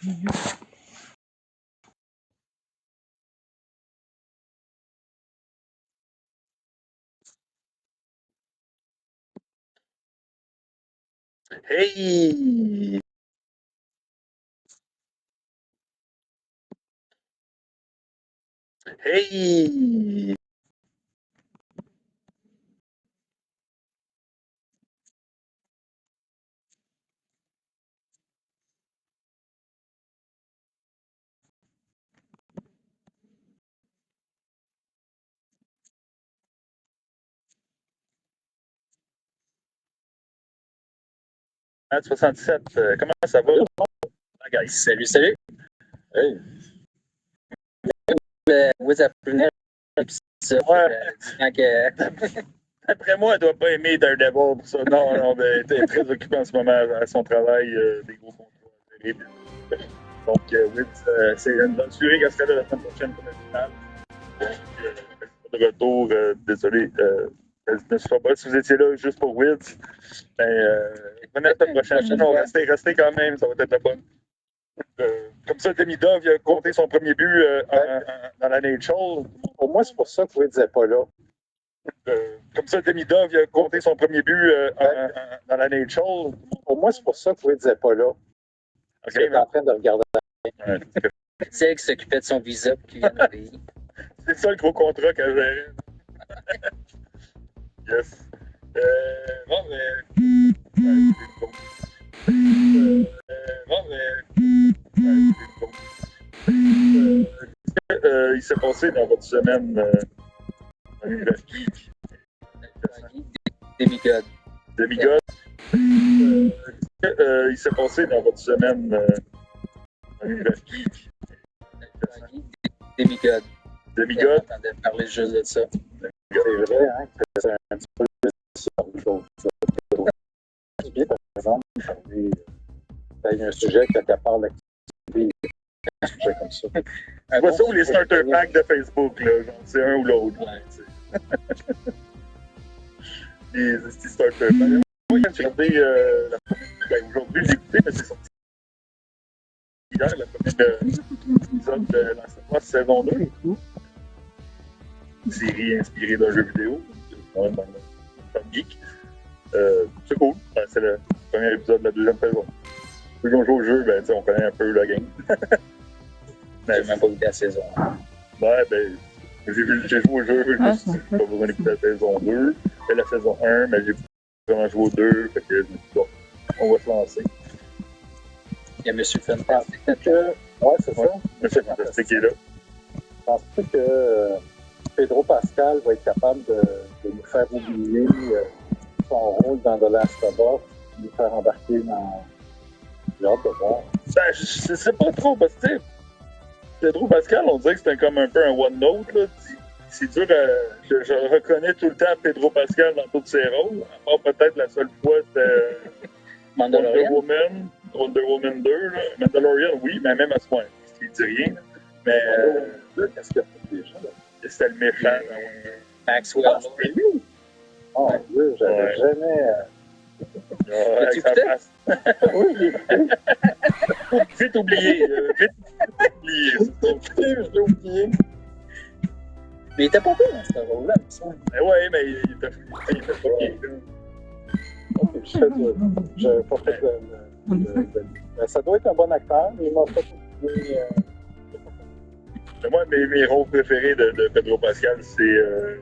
Hey! Hey! Ah, 67, comment ça va? Ah, guys. Salut, salut. Hey. Vous apprenez D'après moi, elle doit pas aimer Daredevil pour ça. Non, non, mais elle est très occupée en ce moment à son travail, des gros contrats à gérer. Donc, oui, c'est une bonne soirée qu'elle sera là la semaine prochaine pour la finale. Donc, de retour, désolé, je ne sais pas si vous étiez là juste pour Wiz. Mais venez la semaine prochaine, on restez quand même, ça va être la bonne. Comme ça, Demidov a compté son premier but dans la NHL. Pour moi, c'est pour ça que Wiz n'est pas là. Comme ça, Demidov a compté son premier but dans la NHL. Pour moi, c'est pour ça que Wiz n'est pas là. Okay, il est en train de regarder. Ouais. C'est elle qui s'occupait de son visa pour qu'il vienne au pays. C'est ça le gros contrat qu'elle gérait. Yes. Bon, mais. Il s'est passé dans votre semaine Demigod. Demigod. Il s'est passé dans votre semaine Demigod. Demigod. On entendait parler juste de ça. C'est vrai, hein, que c'est un petit peu bien, par exemple, il y a un sujet que tu parles d'activité, un sujet comme ça. Tu vois ça ou les starter packs de Facebook, là, genre, c'est un ou l'autre. Ouais, les starter packs. Moi, quand j'ai regardé, aujourd'hui, j'ai écouté, mais c'est sorti hier, le premier épisode de la saison 2. Une série inspirée d'un jeu vidéo, quand même dans le geek. C'est cool. Ben, c'est le premier épisode de la deuxième saison. Ceux qui ont joué au jeu, ben, on connaît un peu la game. J'ai même pas vu la saison 1. Ouais, ben, j'ai joué au jeu, j'ai pas besoin d'écouter la saison 2. Et la saison 1, mais j'ai vraiment joué au 2, fait que bon, on va se lancer. Il y a M. Fantastic. Ouais, c'est ça. M. Fantastic qui est là. Penses-tu que Pedro Pascal va être capable de nous faire oublier son rôle dans The Last of Us, de nous faire embarquer dans... J'ai hâte de voir. Ben, je sais pas trop, parce que, tu sais, Pedro Pascal, on dirait que c'était comme un peu un one-note, là. C'est dur, je reconnais tout le temps Pedro Pascal dans tous ses rôles, à part peut-être la seule fois, c'était Wonder Woman 2, là. Mandalorian, oui, mais même à ce point, il dit rien, là. Mais, qu'est-ce qu'il a fait déjà, là? C'était le méchant. Maxwell. C'est lui? Oh, Dieu, j'avais jamais... As-tu écouté? Oui, j'ai écouté. Vite oublié. Je l'ai oublié. Mais il était pas bien dans ce rôle-là, il me semble. Mais ouais, mais il était pas bien. J'avais pas fait de... Ça doit être un bon acteur, mais il m'a pas oublié... Moi, mes rôles préférés de Pedro Pascal, c'est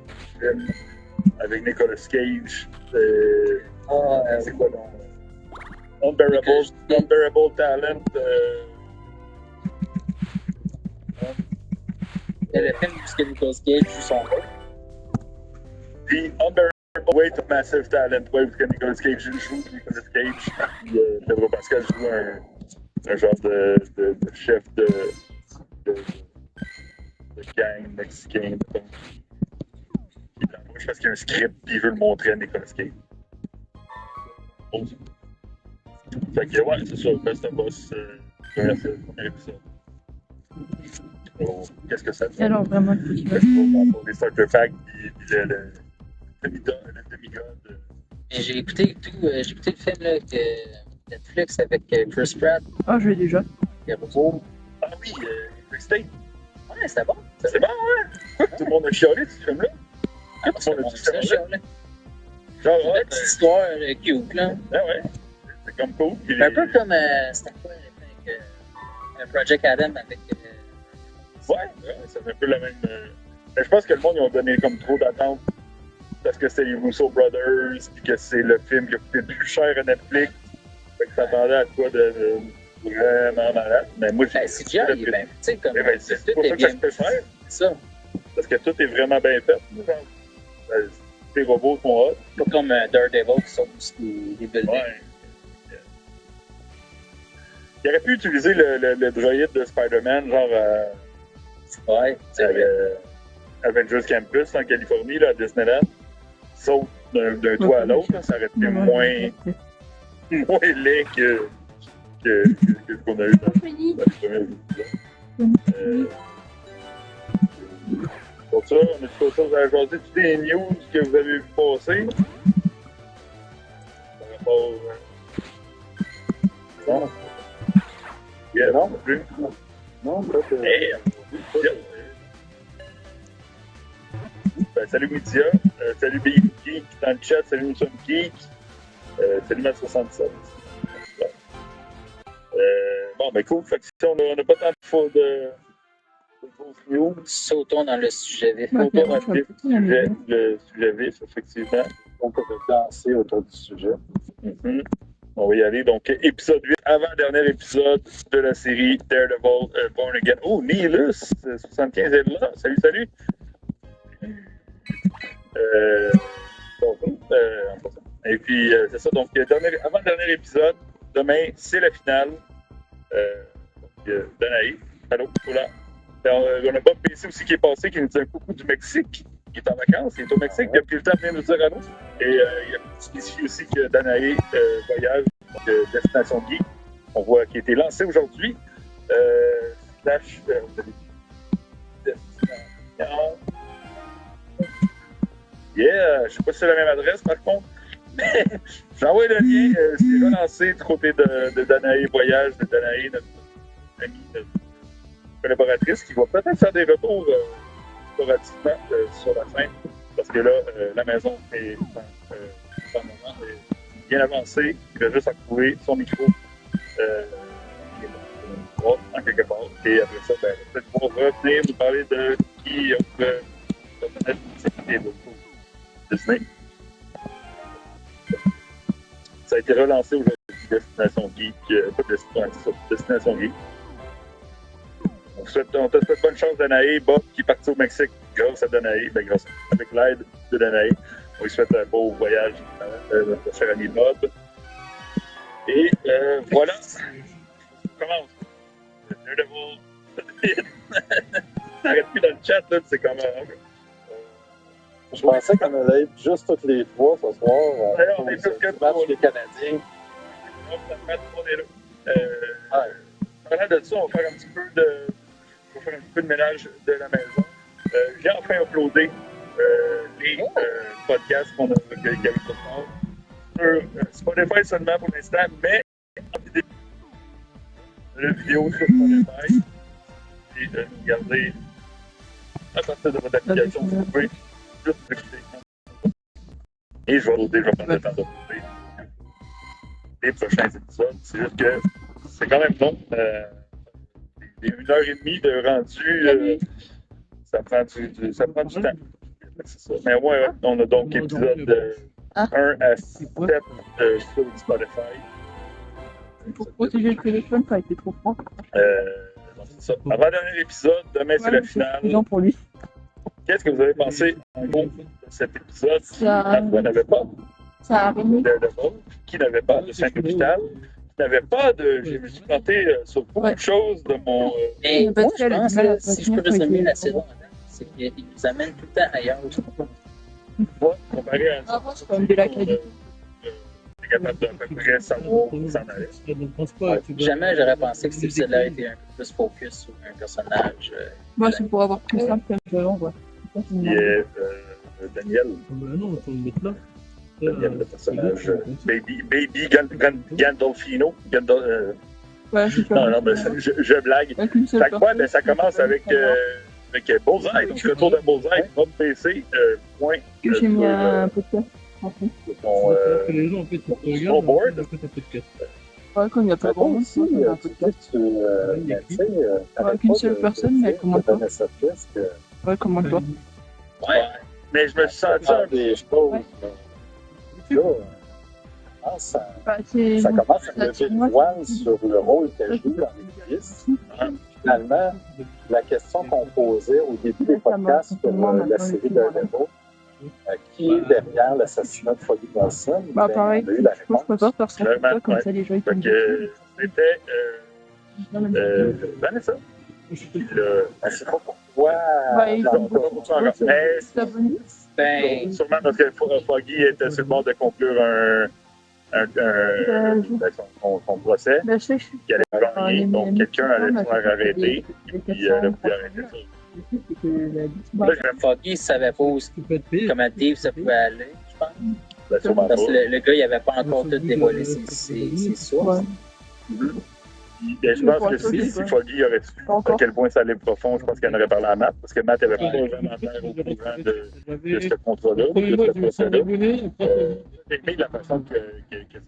avec Nicolas Cage. C'est quoi non? Unbearable Talent. Il y a le film où Nicolas Cage joue son rôle. Puis Unbearable Weight of Massive Talent, où Nicolas Cage joue Nicolas Cage. Puis Pedro Pascal joue un genre de chef de gang mexicain. Il l'embauche parce qu'il y a un script et il veut le montrer à Nicolas Cage. Fait que ouais, c'est ça, Best of Us, premier épisode. Qu'est-ce que ça fait? Alors vraiment, pour les starter packs puis le demigod. J'ai écouté le film là, de Netflix avec Chris Pratt. Ah, je l'ai déjà. Caruso. Ah oui, Epic State. Ouais, c'était bon. C'est bon, ouais. Pourquoi tout le monde a chialé ce film-là? Ah, Tout le monde a dit ça. Genre, Genre, une petite histoire cute, là. Ah ouais. C'est comme cool. Puis Un peu comme, c'était quoi, avec Project Adam avec... ouais, c'est un peu la même. Mais je pense que le monde, ils ont donné comme trop d'attentes parce que c'est les Russo Brothers, puis que c'est le film qui a coûté le plus cher à Netflix. Fait que ça s'attendait à quoi de vraiment malade. Mais moi, Ben, CGI, il est bien, tu sais, comme... c'est tout pour ça est que ça bien. se fait cher. C'est ça. Parce que tout est vraiment bien fait. Les robots sont hot. Pas comme Daredevil qui sort aussi des buildings. Ouais. Il aurait pu utiliser le droïde de Spider-Man, genre Ouais, c'est vrai. Avengers Campus en Californie, là, à Disneyland. Saute d'un toit à l'autre, là, ça aurait été moins laid que ce qu'on a eu dans les premiers épisodes. Pour ça, on a tout ça à ajouter toutes les news que vous avez vu passer. Par rapport non. Yeah, non plus. Non, peut-être. Hey, ben, salut Widia, salut Big Geek dans le chat, salut Nous sommes Geek, salut Matt77. Bon, ben cool, fait que si on n'a pas tant de grosses news, Sautons dans le sujet vif. on tourne à le sujet vif, effectivement. On peut danser autour du sujet. Mm-hmm. On va y aller. Donc, épisode 8, avant-dernier épisode de la série Daredevil Born Again. Oh, Nihilus, 75 est là. Salut, salut. Et puis, c'est ça. Donc, avant-dernier épisode. Demain, c'est la finale. Danaï. Allô, voilà. On a Bob PC aussi qui est passé, qui nous dit un coucou du Mexique, qui est en vacances. Il est au Mexique, il a pris le temps de venir nous dire allô. Et il y a spécifié aussi que Danaï voyage, donc Destination Geek. On voit qu'il a été lancé aujourd'hui. Slash. Destination. Yeah, je ne sais pas si c'est la même adresse par contre. Mais j'envoie le lien. C'est relancé du côté de Danaï Voyage, de Danaï, notre amie, notre collaboratrice, qui va peut-être faire des retours sporadiquement sur la scène. Parce que là, la maison est en moment bien avancée. Il va juste retrouver son micro en quelque part. Et après ça, ben, peut-être qu'on va revenir nous parler de qui autre personnage et d'autres Disney. Ça a été relancé aujourd'hui, Destination Geek, pas Destination Geek. On te souhaite bonne chance, Danaï. Bob, qui est parti au Mexique grâce à Danaï, avec l'aide de Danaï. On lui souhaite un beau voyage, notre cher ami Bob. Et voilà. On commence. Daredevil. T'arrêtes plus dans le chat, là, c'est comme. Je pensais qu'on allait être juste toutes les trois ce soir. On est tous le match des Canadiens. On est là. Parlant de ça, on va faire un petit peu de ménage de la maison. J'ai enfin uploadé les podcasts qu'on a avec sur Spotify seulement pour l'instant, mais en vidéo. La vidéo sur Spotify. Et nous garder à partir de votre application, vous pouvez juste l'écouter. Et je vais prendre le temps d'uploader les prochains épisodes. C'est juste que c'est quand même long. 1h30 de rendu, ça prend du temps. C'est ça. Mais ouais, on a donc épisode 1 à 7 sur Spotify. Pour protéger le téléphone, ça a été trop froid. Donc c'est ça. Avant-dernier épisode, demain c'est la finale. Pour lui. Qu'est-ce que vous avez pensé en gros de cet épisode? Ça n'avait pas a remis. Qui n'avait pas de Saint-Hôpital, qui n'avait pas de. Je me suis planté sur beaucoup de choses de mon. Mais parce moi, je qu'elle a pense du mal à que si je retenir peux résumer quand la il- saison, c'est qu'il nous amène tout le temps ailleurs. Ouais, comparé à Ah, c'est quand même de la qualité. est capable d'à peu près savoir où s'en aller. Jamais j'aurais pensé que cet épisode-là était un peu plus focus sur un personnage. Moi, c'est pour avoir plus simple comme violon, quoi. Il y a Daniel. Non, on va le mettre là. Daniel, le personnage Baby Gandolfino. Ouais, c'est ça. Non, mais je blague. Avec une seule Fait que ouais, personne. ben, ça commence avec Bullseye. Donc, retour de Bullseye, mode PC, point. Que j'ai mis un podcast. En fait. Ton Les gens, en fait, ils te regardent, snowboard. après t'as podcast. Ouais, comme il n'y a pas grand monde, aussi, il y a un tu podcast. sais, Avec une seule personne, mais elle commande pas. Ouais, commande-toi. Ouais. Mais je me suis senti un peu. des choses. Ouais. Là, ça Bah, c'est... commence à lever le voile sur le rôle qu'elle joue dans les listes. Finalement, la question qu'on posait au début des podcasts sur la série Daredevil, qui est derrière l'assassinat de Foggy Nelson, Bah, pareil, on a eu la je réponse. préfère faire ça comme ça, comme Ouais. ça les gens ils Fait tombent que c'était Vanessa. Je sais pas pourquoi. Ouais, genre, ils ont Pas pour ça encore. Mais s'abonner. Ben, sûrement parce que Foggy était sur le bord de conclure son procès, Ben, je sais que je suis... qui allait gagner, donc quelqu'un allait se faire arrêter, puis il aurait pu arrêter ça. Là, je vais Foggy ne savait pas où, Tu peux te payer. comment Dave ça pouvait aller, je pense. me sûrement pas. Parce que le gars, il n'avait pas encore tout dévoilé ses sources. Ouais. Ben, je pense que si Foggy aurait su Pas à encore. quel point ça allait profond, je pense qu'il en aurait parlé à Matt, parce que Matt n'avait pas vraiment l'air au courant de ce contrat-là, Le premier de mois, ce je me suis procès-là. abonné. J'ai aimé la façon que ça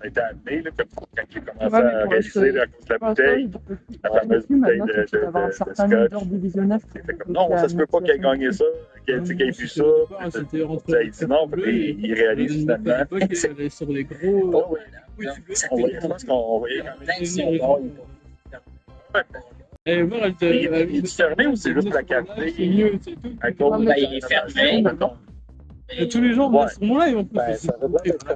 a été amené, là, quand il a commencé Ouais, mais à pour réaliser ça, à cause de la Pour ça, bouteille, la fameuse bouteille maintenant, de tu peux avoir un certain nombre d'heures de visionnage. il était comme, non, ça se peut pas qu'elle ait gagné ça, qu'elle ait vu ça. C'était rentré. Ça, il dit non, puis il réalise finalement. Elle est sur les gros. Oh, ouais. Oui, tu veux. Ça On fait voyait, je pense qu'on voyait quand même. plein de son bord. Et voir, elle te. Il est fermé ou c'est juste la café? C'est mieux, c'est tout. À cause Ben, il est fermé. Et tous les gens Ouais. vont sur mon live en plus. Ben, ça veut dire que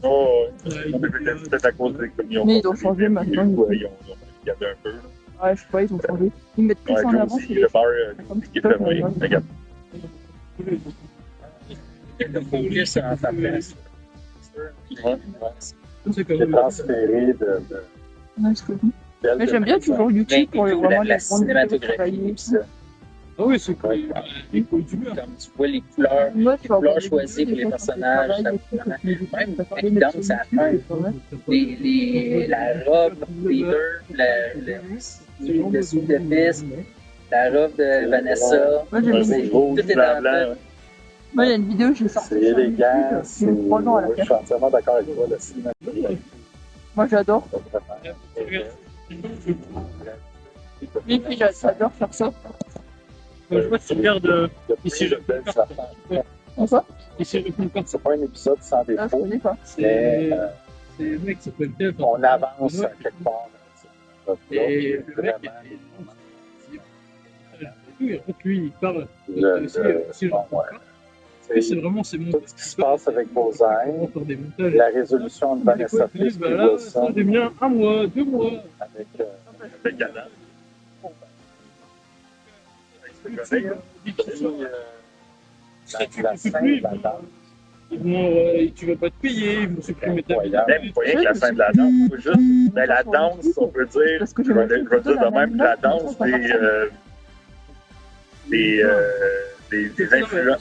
Oh, Ouais, c'est peut-être à cause des communions. Mais ils ont changé maintenant. Ouais, ils ont regardé un peu. Ouais, je sais pas, ils ont changé. Ils mettent plus Ouais, en Joe avant. aussi, le bar qui est fermé. Regarde. Le focus en sa place. C'est j'ai comme. transféré de Ouais, c'est cool. Mais j'aime bien toujours YouTube pour les vraiment la les grandes vidéos cinématographie. travaillées. Ah oui, c'est cool. Il faut du mur. Comme tu vois les couleurs, Moi, tu vas couleurs avoir des choisies pour les vidéos personnages, qui ça travaillent peut vraiment- et tout, même ça fait avec des Dance métiers à la fin. YouTube, la robe Peter, le dessous de Fisk, la robe de Vanessa. Moi, j'aime Ouais, bien. c'est rouge, Tout est blanc, dans blanc. Moi, il y a une vidéo que j'ai sortie. c'est élégant, c'est. J'ai 3 ans à la Je suis faire. entièrement d'accord avec toi, le cinéma. Moi, j'adore. Vraiment. Oui, puis j'adore faire ça. Je vois que tu regardes Ici, je belles affaires. Enfin, ici le compte. C'est pas un épisode sans là, je défaut, connais pas. mais C'est le mec qui s'appelle Kev. on avance à quelque part. Et le mec, Vraiment. et en fait, lui, il parle. Si je bon, comprends ouais. pas. Et c'est vraiment ses Tout montages. ce qui se passe avec Bullseye, On faire des montages. la résolution de Vanessa Des fois, Fisk bah et là, ça, Wilson j'ai bien 1 mois, 2 mois. avec C'est galant. Puis, C'est correct, hein? la scène de la danse. Tu vas pas te payer, ils vont supprimer ta vie. Même pas rien que la fin de la danse, faut juste. Mais la danse, on peut dire, Parce que je vais dire de même, la danse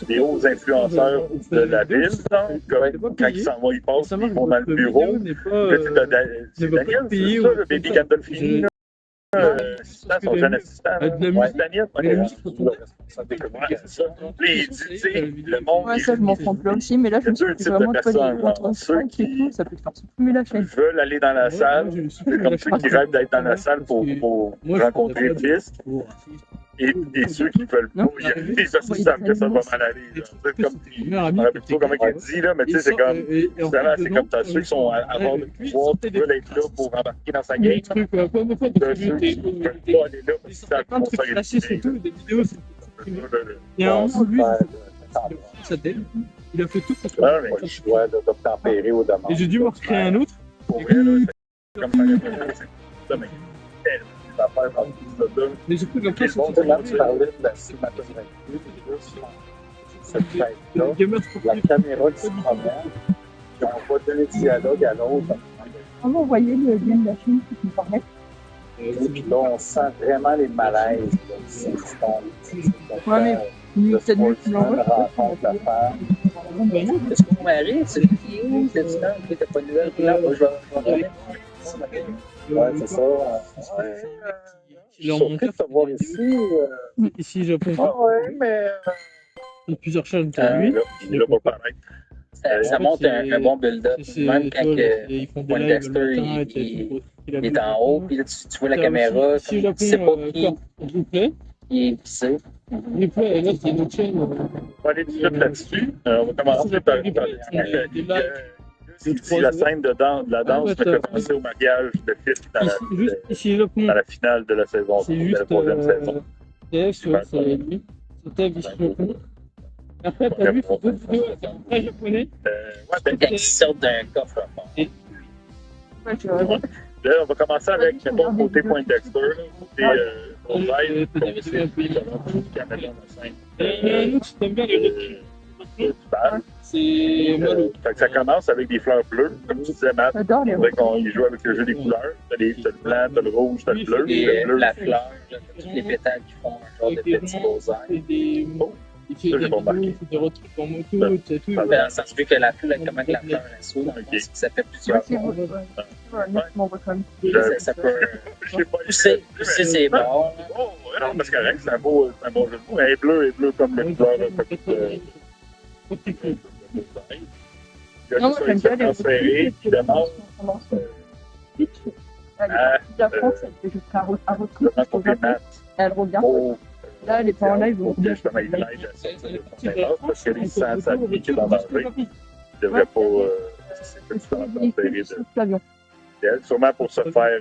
des hauts influenceurs de la ville, donc, comme quand ils s'en vont, ils passent, ils vont dans le bureau. Là, c'est Daniel, c'est ça, le baby Gandolfini, là. Son jeune assistant. Ouais, Daniel. Ouais, c'est ça. Puis il dit, tu sais, le monde. Ouais, ça, je m'en prends plein aussi, mais là, je me suis deux dit types vraiment de pas personnes, les contre ceux et qui- tout, ça peut te faire supprimer la chaîne. Veulent aller dans la salle, c'est comme ceux qui rêvent d'être dans la salle pour rencontrer Fisk, et ceux qui veulent pas y aller, parce qu'ils savent que ça va mal aller. Là. C'est comme, je me rappelle pas comment il dit, là, mais tu sais, c'est comme, justement, c'est comme t'as ceux qui sont à bord de pouvoir, qui veulent être là pour embarquer dans sa game, Des trucs, pas de de ceux qui veulent pas aller là, parce qu'ils savent plein de qu'on trucs racistes et tout, des vidéos. Il y Il a un moment, lui, Super, sa tête, il a fait tout pour Ouais, mais pas le choix d'obtempérer aux demandes. Et j'ai dû m'en recréer un autre. pour vrai, là, c'est comme ça, c'est ça, mais des affaires dans tout ça, là. Mais j'ai pris comme ça, Bon, là, tu parlais de la cinématographie, cette fête-là, les gamers pour la caméra qui se promène, puis on va d'un dialogue à l'autre. Comment vous voyez le lien de la chaîne qui me parlait? Et puis là, on sent vraiment les malaises. Là. C'est Ouais, mais c'est mieux que tu l'envoies. rencontre la femme. Est-ce que mon mari, c'est qui est où? C'est-tu là? T'as pas de nouvelles? Là, moi, je vais revenir. Ouais, c'est ça. Je suis surpris de te voir ici. Ici, Japon. Ah ouais, mais... Il y a plusieurs chaînes que lui. Il est là pour paraître. Ça montre un bon build-up. Même quand ils font des Poindexter il est en haut, puis là, tu vois la caméra, tu sais pas qui replay. il est visé. Replay, et là, c'est une autre chaîne. On va aller tout de suite là-dessus. On va commencer par la scène de la danse qui fait penser au mariage de Fisk dans la finale de la saison, de la troisième saison. C'est lui. C'était ici Japon. Après, t'as vu d'autres vidéos, c'est un vrai japonais. Ils sortent d'un coffre. Là, on va commencer avec le côté Poindexter, côté Bullseye, Canada dans la scène. Il y a un autre, si t'aimes bien les c'est Malo. Ça commence avec des fleurs bleues, comme tu disais, Matt. C'est vrai qu'on joue avec le jeu des couleurs. T'as le blanc, t'as le rouge, t'as le bleu. Et la fleur, tous les pétales qui font un genre de petit bullseye. Il fait des road trips en moto, tu sais tout. Dans le sens vu que la fleur, comment la fleur est soude, ça fait plusieurs fois. Ça peut pousser c'est bon. Oh, non, mais c'est correct, c'est un beau jeu de mots. Elle est bleue comme les fleurs. Non, moi j'aime bien les transféré, qui demande la France, elle fait jusqu'à un retour. Elle regarde. Là, elle est pas en live. Justement, il l'aide à sortir de son impasse parce qu'elle sent sa vie qui est en danger. Il ne devrait pas transférer d'elle. Sûrement pour se faire.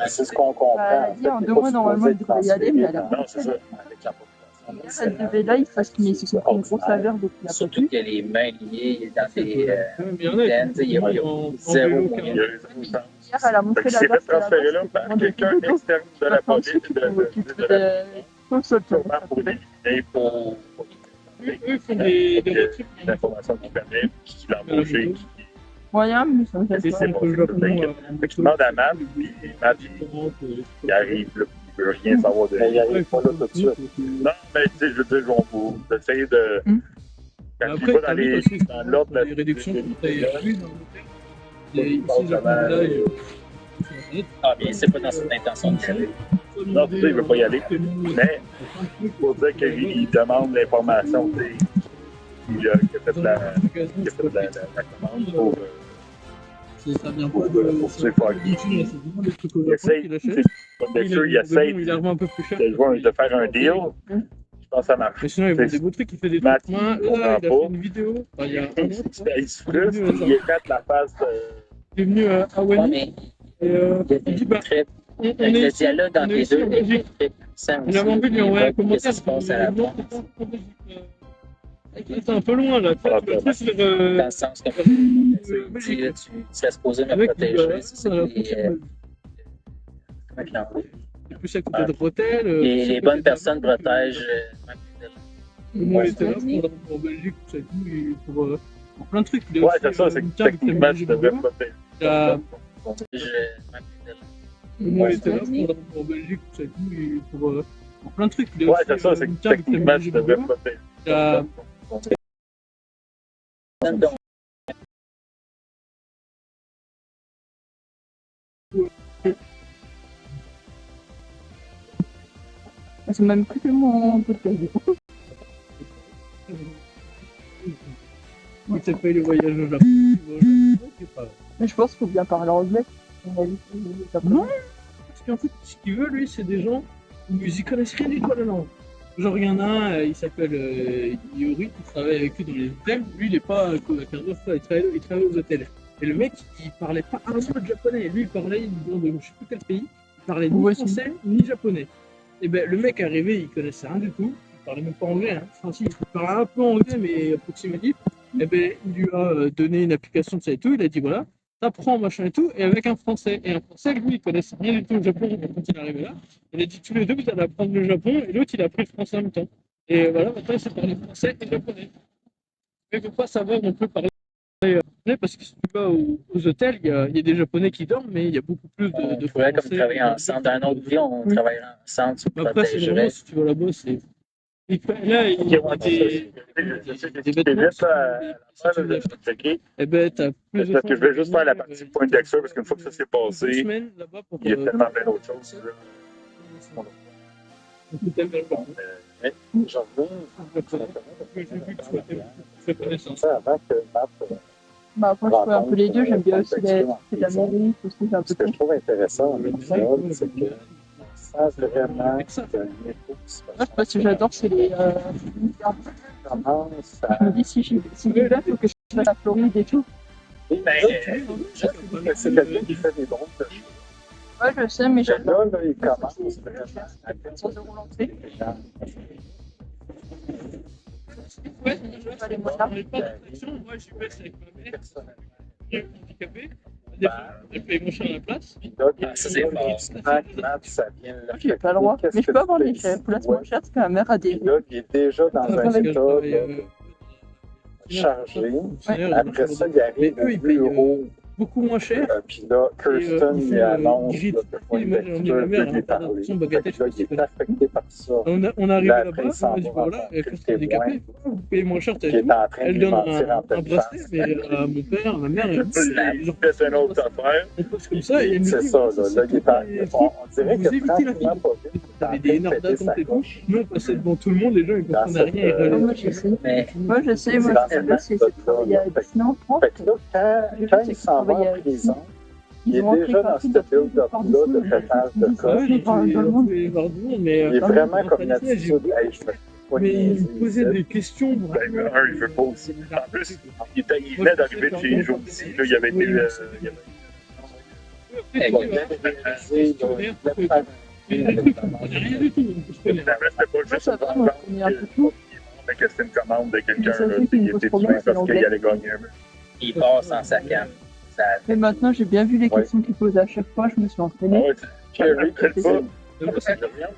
C'est ce qu'on comprend. Elle dit en 2 mois, normalement, elle devrait y aller, mais elle a. Non, c'est ça. Elle devait live parce qu'il se fait une grosse saveur depuis la surtout qu'il y a les mains liées dans des dents, il y a zéro moyen. Hier, elle a montré la date. Il s'est fait transférer là par quelqu'un externe de la police. Sûrement pour l'éliminer, pour eux font des retraites. l'information qu'il connaît, qui l'a embauché. Moyen, mais ça me fait C'est bon, je demande à Matt, puis Matt, il arrive là. Je veux rien savoir de il arrive pas là tout de suite. Non, mais tu sais, je veux dire, on va essayer de. Quand il va dans l'ordre de la réduction, mais c'est pas dans son intention d'y aller. Non, tu sais, il veut pas y aller. Mais, pour dire qu'il demande l'information, il a fait la commande pour. Ça vient pas de. C'est Foggy. Il essaye de faire un deal. Je pense que ça marche. Mais sinon, il vend des beaux trucs, il fait des trucs. Là, il a fait une vidéo. Il se frustre, il éclate la face de. Il est venu à Wani. Il dit, le dialogue dans les deux est très puissant. Il avait envie de lui envoyer un commentaire. C'est un peu loin là. Dans le sens que tu es supposé me protéger. C'est ça c'est plus à côté de bretelles. Les bonnes personnes protègent. Moi, il était là pour Belgique, pour plein de trucs. Ouais, c'est ça, c'est techniquement, je devais protéger. Moi, il était là pour Belgique, pour plein de trucs. Ouais, c'est ça, c'est techniquement, je devais protéger. C'est même plus que mon podcast. Il s'appelle le voyage au Japon. Mais je pense qu'il faut bien parler anglais. Non, parce qu'en fait, ce qu'il veut, lui, c'est des gens où ils y connaissent rien du tout à la langue. Genre, il y en a un, il s'appelle Yuri, qui travaille avec lui dans les hôtels. Lui, il n'est pas il travaille aux hôtels. Et le mec, il parlait pas un mot de japonais. Lui, il parlait, il vient de je sais plus quel pays. Il parlait ni français, ni japonais. Et ben, le mec est arrivé, il connaissait rien du tout. Il parlait même pas anglais. Hein. Enfin, si, il parlait un peu anglais, mais approximatif. Et ben, il lui a donné une application de ça et tout. Il a dit voilà, t'apprends machin et tout. Et avec un français. Et un français, lui, il connaissait rien du tout au Japon quand il est arrivé là. Il a dit tous les deux, vous allez apprendre le Japon. Et l'autre, il a appris le français en même temps. Et voilà, maintenant, il sait parler français et japonais. Mais il ne faut pas savoir non plus parler parce que si tu vas aux hôtels, il y a des Japonais qui dorment, mais il y a beaucoup plus de Français. Comme travailler ensemble dans un autre vie, on travaille ensemble, tu après, c'est vraiment, si tu vas là-bas, c'est Et là, il y a Ok, des je sais que des si t'es vêtements. juste à la Si fin, tu là, je vais l'achètes, checker. eh ben, t'as plus de Parce que chances je de vais juste faire la gagner partie point d'Extra, parce qu'une fois que ça s'est 2 passé, semaines là-bas pour. il y a tellement plein d'autres choses. Là. Tout à fait. Mais j'en reviens. J'ai vu que tu fais connaissance. Ça, avant que Matt Bah, moi, je fais un peu les deux. J'aime bien aussi la Ce mairie, aussi, j'ai un peu que de je trouve intéressant en épisode, c'est que sans vraiment Avec ça. qu'un époux se Moi, ce que j'adore, c'est les. commence Je me dis, si j'y vais, il faut que je fasse la Floride et tout. c'est quelqu'un qui fait des drôles de choses. Ouais, je sais, mais j'adore. Là, il commence vraiment à 100 euros l'entrée. Ouais, Je vais pas les on moyens. n'est pas d'attraction. Moi, j'y vais avec ma mère, qui est handicapée. Elle paye mon cher à la place. Ça, c'est fort. Ça vient là. J'ai pas le droit. Mais je peux avoir les places moins chères parce que ma mère a des. Là, il est déjà dans Parce un qu'elle état travaille, chargé. Ouais. Après ça, il arrive Mais eux, au ils payent bureau. beaucoup moins cher. Puis là, Kirsten ils font, lui annonce grid. là, que point Moi, j'en ai lecture ma mère, peut lui elle parle parler. de son bagatelle, Fait que là, il je est affecté par ça. On arrive Là, là-bas, après, on il s'en m'a dit va voilà, en elle tant que est handicapée, vous payez moins cher, Qui est en train de elle lui donne mentir en un pleine bracelet, face. mais à mon père, à ma mère, Il fait une autre affaire. on passe comme ça et elle nous C'est dit ça, voilà, là. c'est Là, il est en- les on trucs, dirait vous que évitez la tranquillement, file. pas vite, il est Vous en avez train des de énormes péter dates sa et tout. coche. Nous, on passait devant tout le monde, les gens, ils Dans comprenaient cette, rien. Ils euh, râlaient. Moi, je sais. Mais Moi, je sais. Moi, Dans ce que j'aime, c'est travailler à Disney en France. Fait que là, quand il s'en va en prison, il est déjà dans cette build-up-là de pétage de Ah coche. oui, Dans le monde. tous les voir du monde, mais Il est vraiment comme une dans Disney, attitude, hey, je me pas mais il niaiser me posait ici. des questions. Ben, il veut pas aussi. En plus, il venait d'arriver de chez les jours ici. Là, il avait été. Il avait- On n'a rien du tout. Je connais. Finalement, c'était pas Moi, juste ça va, moi, je connais un peu tout. mais que c'était une commande de quelqu'un Mais ça là, fait qu'il me qui pose était problème, tué c'est parce qu'il l'anglais. allait gagner. il passe dans sa cam. Ça... Mais maintenant, j'ai bien vu les Ouais. questions qu'ils posent à chaque fois. Je me suis Ah entraînée. ouais, Kerry, Ça fait ça.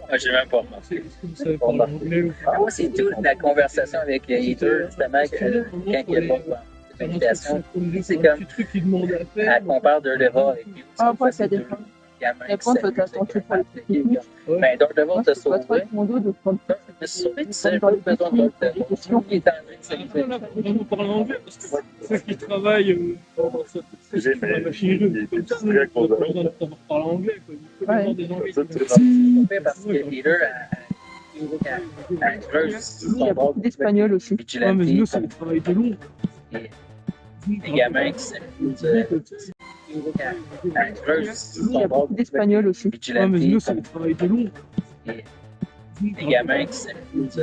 Ah, j'ai même pas remarqué. Est-ce que vous savez parler anglais ou pas? Moi, c'est tout la conversation avec Heather, justement, que, quand il est pas dans l'invitation, c'est comme- petit truc qu'ils demandent à faire. elle compare Daredevil avec lui. Ah, après, ça C'est deux dépend. gamins Et qui après, toi, s'amusent t'as attendu avec pour les un trucs techniques. Ouais. Ben, Daredevil Moi, t'a je peux pas trop sauvé. être mon dos de prendre. Je me suis sauvé, tu sais, un peu besoin de Daredevil. Il est en train de s'amuser. Là, faut vraiment parler anglais parce que ceux qui travaillent dans la machinerie, il était comme ça, distrait on pour a besoin de savoir parler anglais. Quoi. Il faut Ouais. avoir des anglais. Ça, tu Parce que Heather, elle creuse Il y son a bord beaucoup d'Espagnols aussi. Ouais, mais nous, vigilante. c'est le travail de long. Des gamins qui s'amusent. Elle creuse Il y son a bord beaucoup d'Espagnols aussi. Ouais, mais nous, c'est le travail de long. Des gamins qui s'amusent.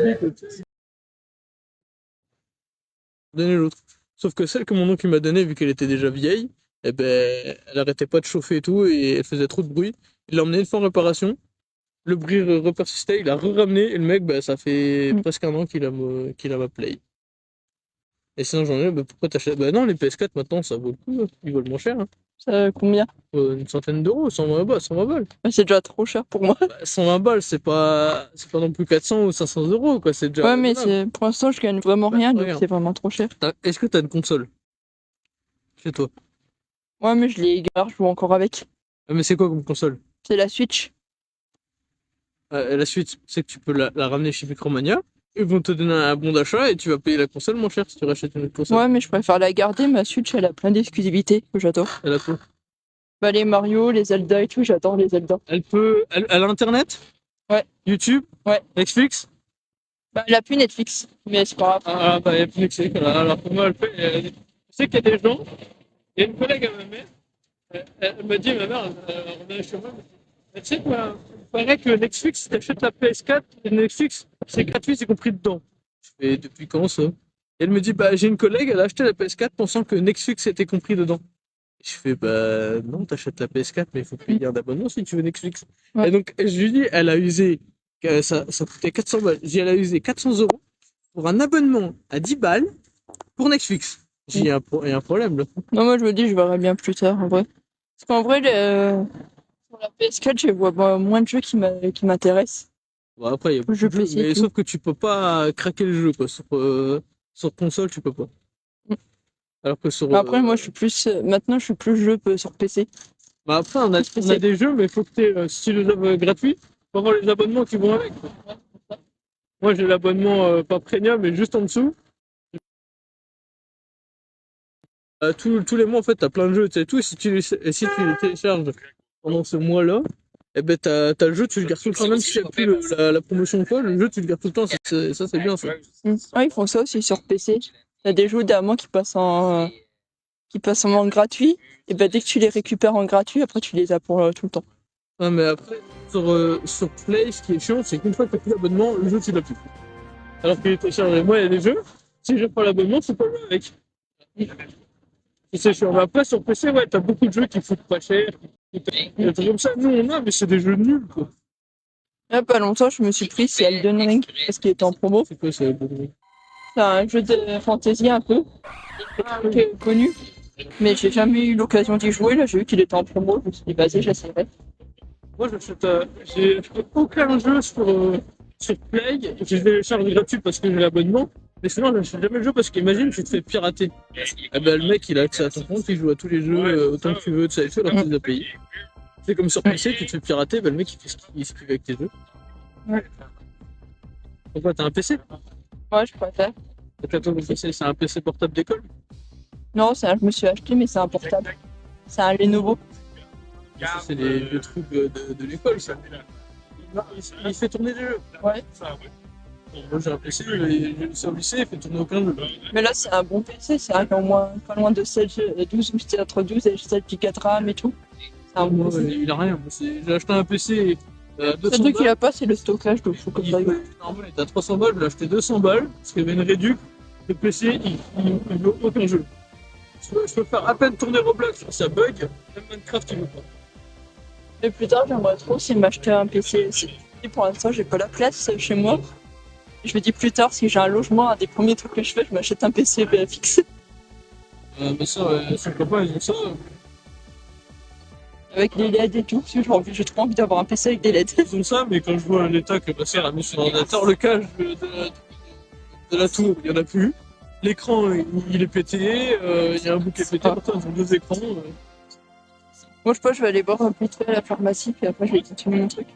Donner l'autre. Sauf que celle que mon oncle m'a donnée, vu qu'elle était déjà vieille, eh ben, elle arrêtait pas de chauffer et tout, et elle faisait trop de bruit. Il l'a emmené une fois en réparation. Le bruit repersistait, il a ramené, et le mec, bah, ça fait presque un an qu'il a ma Play. Et sinon, j'en ai, bah, pourquoi t'achètes? Bah non, les PS4 maintenant, ça vaut le coup, hein. Ils valent moins cher. Hein. Ça, combien? Une centaine d'euros, 120 balles, 120 balles. C'est déjà trop cher pour moi. Bah, 120 balles, c'est pas non plus 400 ou 500 euros, quoi, c'est déjà. Ouais, mais raisonnable. pour l'instant, je gagne vraiment rien, donc regarde. c'est vraiment trop cher. Est-ce que t'as une console chez toi? Ouais, mais je les garde, je joue encore avec. Ah, mais c'est quoi comme console? C'est la Switch. La suite, c'est que tu peux la ramener chez Micromania. Ils vont te donner un bon d'achat et tu vas payer la console moins cher si tu rachètes une autre console. Ouais, mais je préfère la garder. Ma Switch, elle a plein d'exclusivités que j'adore. Elle a quoi? Bah, les Mario, les Zelda et tout, j'adore les Zelda. Elle a internet? Ouais. YouTube? Ouais. Netflix? Bah, elle a plus Netflix, mais c'est pas grave. Ah, bah, il y a plus Netflix. Alors, comment elle fait? Je sais qu'il y a des gens. Il y a une collègue à ma mère. Elle m'a dit, ma mère, on est chez moi. Tu sais quoi? Il paraît que Netflix, si t'achètes la PS4, et Netflix, c'est gratuit, c'est compris dedans. Je fais, depuis quand ça? Et elle me dit, bah, j'ai une collègue, elle a acheté la PS4 pensant que Netflix était compris dedans. Je fais, bah, non, t'achètes la PS4, mais il faut payer un abonnement si tu veux Netflix. Ouais. Et donc, je lui dis, elle a usé, ça coûtait 400 balles. J'ai dit, elle a usé 400 euros pour un abonnement à 10 balles pour Netflix. J'ai dit, il y a un problème, là. Non, moi, je me dis, je verrai bien plus tard, en vrai. Parce qu'en vrai, sur la PS4, je vois moins de jeux qui m'intéressent. Bon, après, il y a beaucoup Je de jeux, peux essayer mais tout. sauf que tu peux pas craquer le jeu, quoi. Sur console, tu peux pas. Mm. Alors que sur. Après, moi, je suis plus. Maintenant, je suis plus jeu sur PC. Bah après, on a des jeux, mais il faut que tu aies, si tu les as gratuits, faut avoir les abonnements qui vont avec. Moi, j'ai l'abonnement pas premium, mais juste en dessous. Tous les mois, en fait, t'as plein de jeux, tu sais, tout. Et si tu les télécharges pendant ce mois-là, eh ben, t'as le jeu, tu le gardes tout le temps. Même si c'est plus la promotion ou quoi, le jeu, tu le gardes tout le temps. Ça, c'est bien, ça. Ouais, ils font ça aussi sur PC. T'as des jeux d'amants qui passent en gratuit. Et ben, dès que tu les récupères en gratuit, après, tu les as pour tout le temps. Ouais, mais après, sur Play, ce qui est chiant, c'est qu'une fois que t'as plus l'abonnement, le jeu, tu l'as plus. Alors qu'il est téléchargé. Moi, il y a des jeux, si j'ai pas l'abonnement, tu peux pas jouer avec. Et c'est chiant. Mais après, sur PC, ouais, t'as beaucoup de jeux qui foutent pas cher. Des trucs comme ça. Nous, on a, mais c'est des jeux nuls, quoi. Il y a pas longtemps, je me suis pris c'est Elden Ring parce qu'il était en promo. C'est quoi, c'est bon. C'est un jeu de fantasy un peu, qui est connu. Mais j'ai jamais eu l'occasion d'y jouer. Là, j'ai vu qu'il était en promo. Je me suis dit, vas-y, j'essaierai. Moi, j'ai aucun jeu sur Play et je télécharge gratuit parce que j'ai l'abonnement. Mais sinon, j'achète jamais le jeu parce qu'imagine, tu te fais pirater. Eh ben, le mec, il a accès à ton compte, il joue à tous les jeux autant que tu veux, tu sais, alors que tu les as payés. C'est comme sur PC, tu te fais pirater, ben, le mec, il fait ce qu'il veut avec tes jeux. Ouais. Pourquoi, t'as un PC? Ouais, je préfère. T'as ton PC, c'est un PC portable d'école? Non, je me suis acheté, mais c'est un portable. C'est un Lenovo. Ça, c'est les trucs de l'école, ça. Il fait tourner des jeux. Ouais. Moi, j'ai un PC, j'ai au lycée, il fait tourner aucun jeu. Mais là, c'est un bon PC. C'est un au moins pas loin de 12, c'était entre 12 et 7 Go de RAM et tout. C'est un bon PC. Il a rien. J'ai acheté un PC à 200 Le truc qu'il balles. a pas, c'est le stockage, donc faut que ça aille. Normalement, il était à 300 balles, je l'ai acheté 200 balles, parce qu'il y avait une réduc. Le PC, il veut aucun jeu. Je peux faire à peine tourner Roblox, ça bug. Même Minecraft, il veut pas. Mais plus tard, j'aimerais trop aussi m'acheter un PC aussi. Et pour l'instant, j'ai pas la place chez moi. Je me dis plus tard, si j'ai un logement, un des premiers trucs que je fais, je m'achète un PC fixe. Mais ça, son copain, ils ont ça. Avec des LED et tout, parce que j'ai trop envie d'avoir un PC avec des LED. Ils ont ça, mais quand je vois l'état que ma sœur a mis sur l'ordinateur, le câble de la tour, il n'y en a plus. L'écran, il est pété, il y a un bout qui est pété, pourtant ils ont deux écrans. Moi, je pense que je vais aller voir un peu à la pharmacie, puis après, je vais continuer mon truc.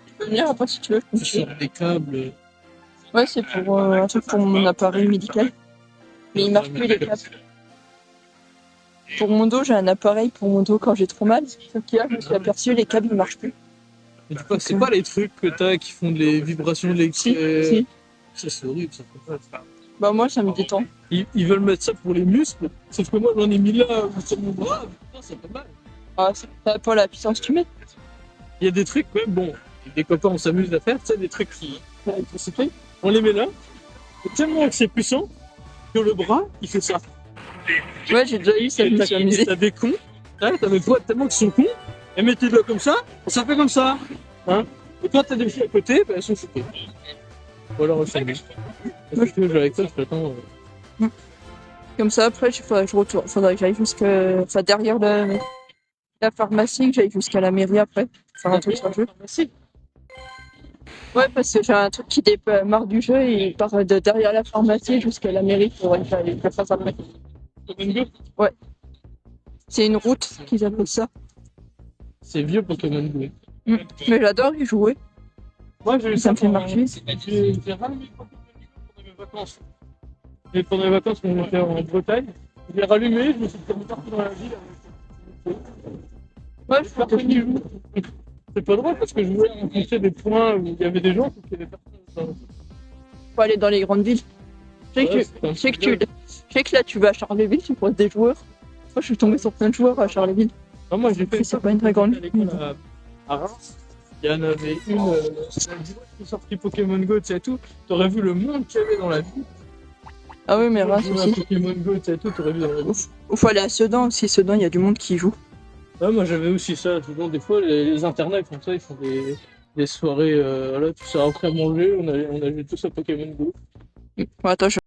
Tu peux venir après si tu veux. Tu sors des câbles. Ouais, c'est pour un truc pour mon appareil médical. Mais il marche plus les câbles. Pour mon dos, j'ai un appareil pour mon dos quand j'ai trop mal. Sauf que là, je me suis aperçu, les câbles ne marchent plus. Mais du coup, c'est pas les trucs que t'as qui font des vibrations électriques. Si. Ça, c'est horrible, ça peut pas. Bah, moi, ça me détend. Ils veulent mettre ça pour les muscles, sauf que moi, j'en ai mis là sur mon bras, putain, ça fait mal. Ah, ça pas la puissance que tu mets. Il y a des trucs, même bon, des copains, on s'amuse à faire, tu sais, des trucs qui l'électricité, on les met là, et tellement que c'est puissant que le bras, il fait ça. Ouais, j'ai déjà eu ça, je me suis amusé. T'as des cons, t'as des fois tellement qu'ils sont cons, et mettez-le comme ça fait comme ça. Hein, et quand t'as des filles à côté, ben, elles sont choquées. Ou alors elles sont nues. Est-ce que tu veux jouer avec ça, je t'attends. Comme ça, après, il faudrait que je retourne. Faudrait que j'aille derrière la pharmacie, que j'aille jusqu'à la mairie après. Faire un truc sur le jeu. Ouais, parce que j'ai un truc qui démarre du jeu et il part de derrière la pharmacie jusqu'à la mairie pour que je le fasse après. Ouais. C'est une route qu'ils appellent ça. C'est vieux Pokémon Go. Mais j'adore y jouer. Moi, j'ai eu Ça me fait marcher. J'ai rallumé Pokémon Go pendant mes vacances. Et pendant les vacances, on était en Bretagne. J'ai rallumé, je me suis promené partout dans la ville. Ouais, je suis parti y jouer. C'est pas drôle parce que je voulais rencontrer des points où il y avait des gens, sauf qu'il y avait personne. Faut aller dans les grandes villes. Je sais que là, tu vas à Charleville, tu croises des joueurs. Moi, je suis tombé sur plein de joueurs à Charleville. Ah, moi, j'ai fait c'est pas une très grande ville. À Reims. Il y en avait une, qui est sortie Pokémon Go, tu sais tout. T'aurais vu le monde qu'il y avait dans la ville. Ah oui, mais Reims aussi. Pokémon Go, tu sais tout, t'aurais vu dans la ville. Ou faut aller à Sedan aussi. Sedan, il y a du monde qui joue. Ouais, moi j'avais aussi ça. Souvent, des fois, les internats ils font ça, ils font des soirées, voilà, tout ça après manger. On a joué tous à Pokémon Go. Attends, je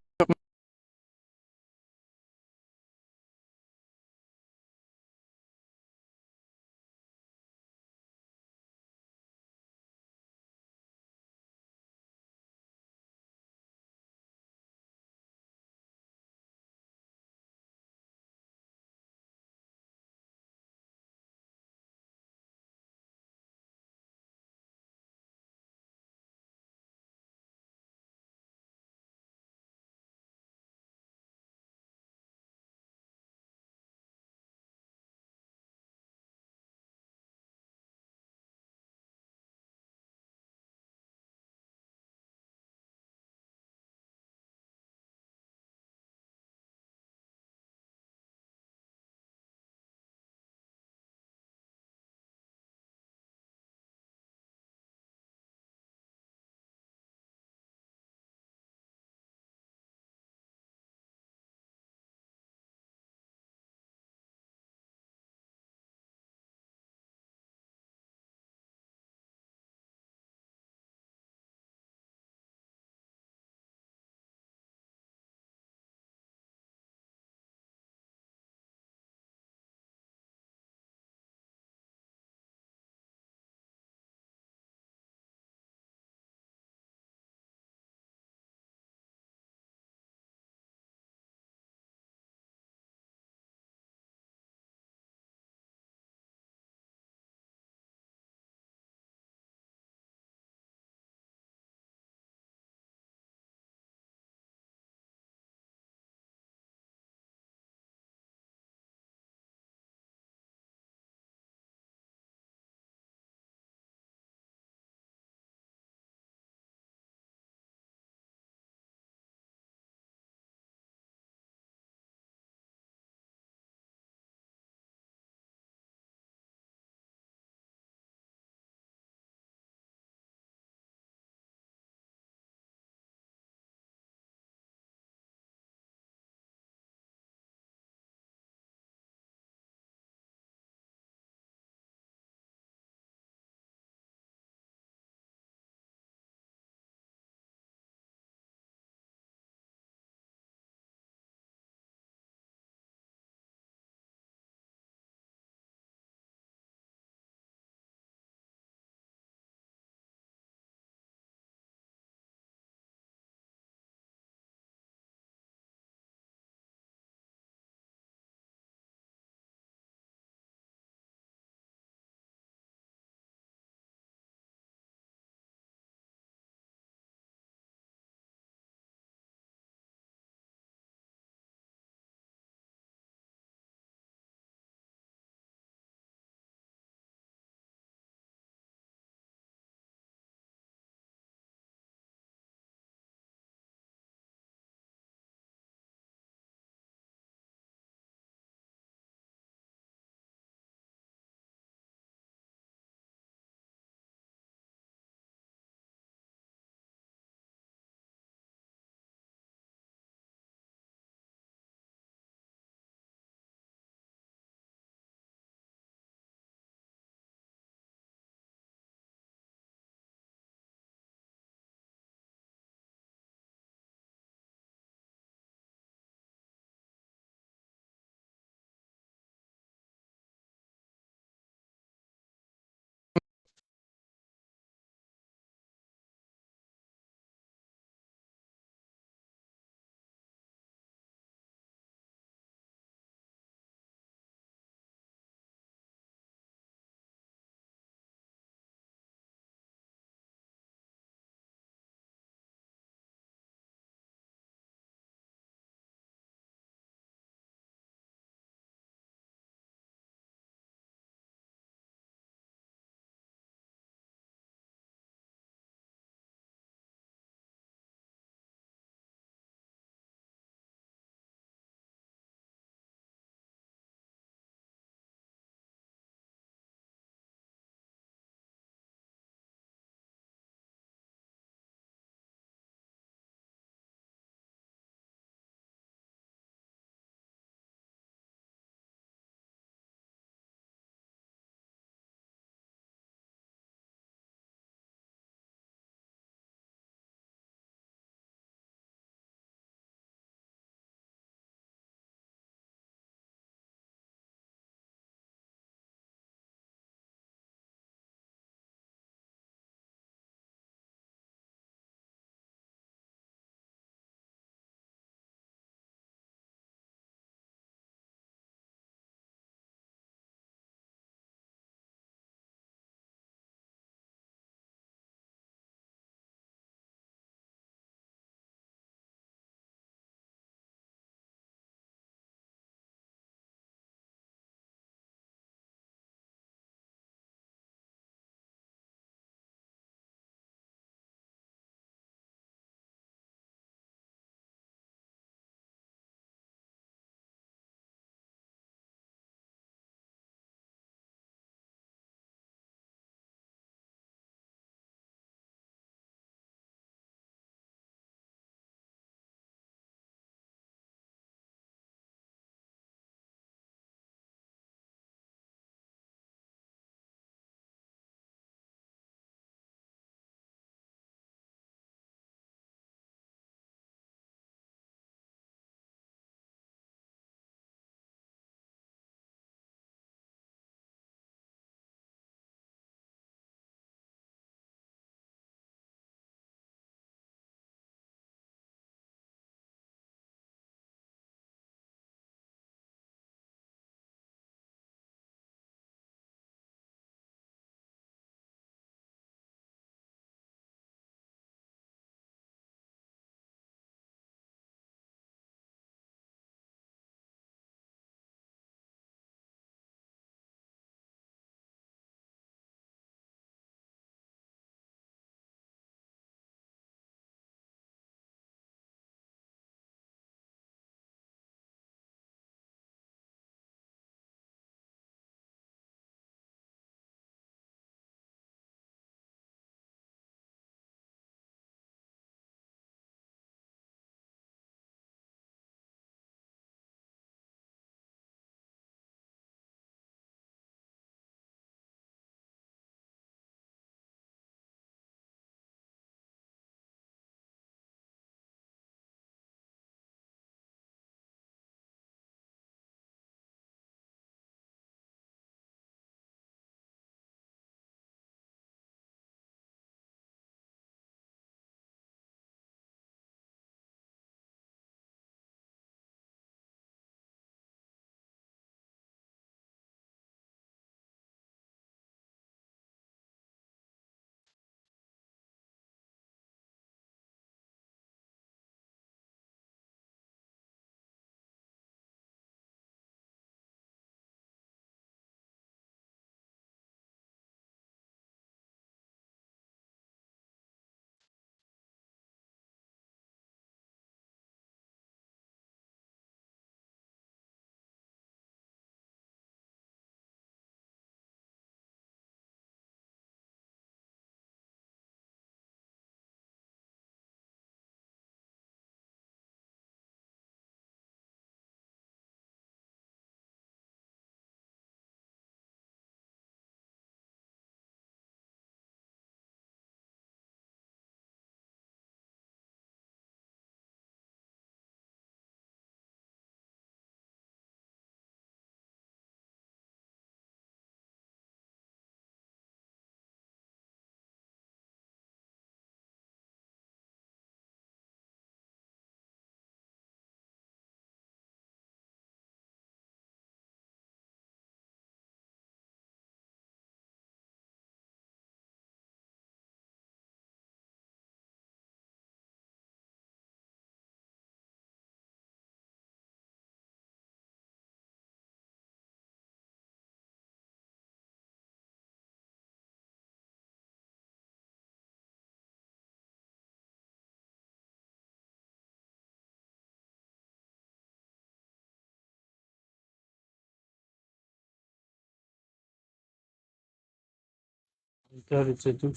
C'est tout.